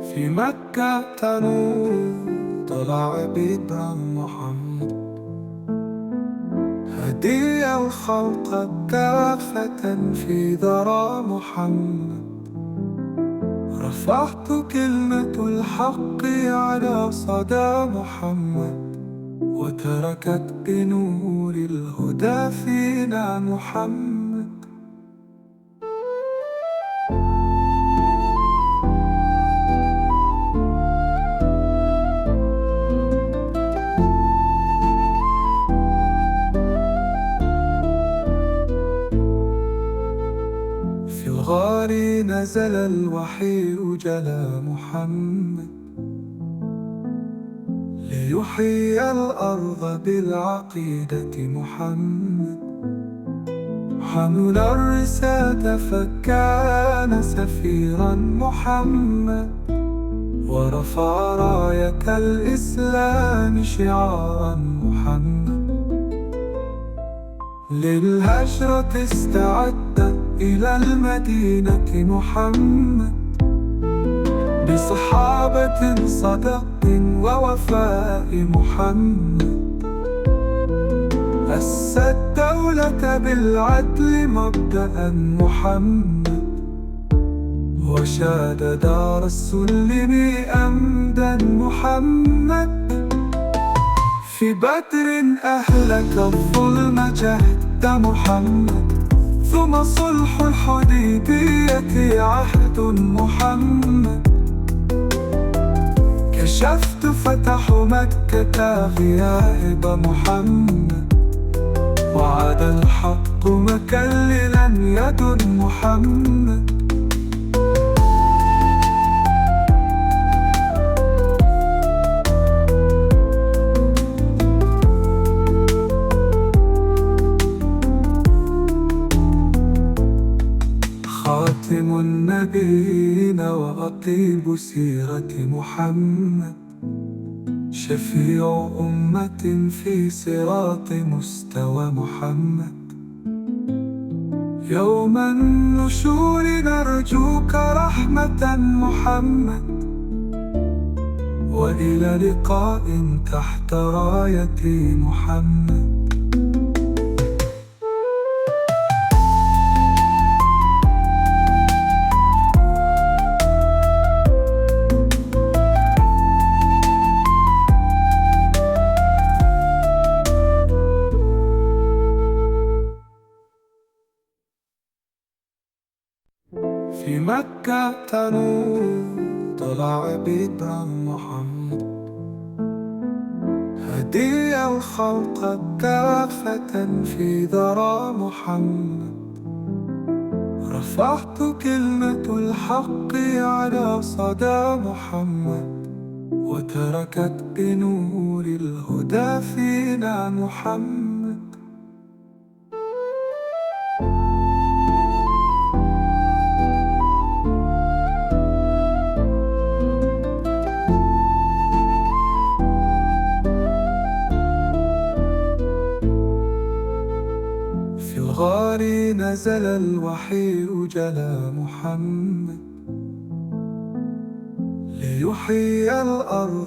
في مكة تنور طلع بدر محمد، هدي الخلق كافة في ذرى محمد. رفعت كلمة الحق على صدى محمد، وتركت بنور الهدى فينا محمد. في الغار نزل الوحي جلا محمد، ليحيي الأرض بالعقيدة محمد. حمل الرسالة فكان سفيرا محمد، ورفع راية الإسلام شعارا محمد. للهجرة استعد إلى المدينة محمد، بصحابة صدق ووفاء محمد. أسس الدولة بالعدل مبدأ محمد، وشاد دار السلم أمدا محمد. في بدر أهلك الظلم جهد محمد، ثم صلح الحديبية عهد محمد. كشفت فتح مكة غياب محمد، وعاد الحق مكللا يد محمد. خاتم النبيين وأطيب سيرة محمد، شفيع أمة في صراط مستوى محمد. يوم النشور نرجوك رحمة محمد، وإلى لقاء تحت راية محمد. في مكة تنور طلع بدر محمد، هدي الخلق كافة في ذرى محمد. رفعت كلمة الحق على صدى محمد، وتركت بنور الهدى فينا محمد. في الغار نزل الوحي جلا محمد، ليحيي الأرض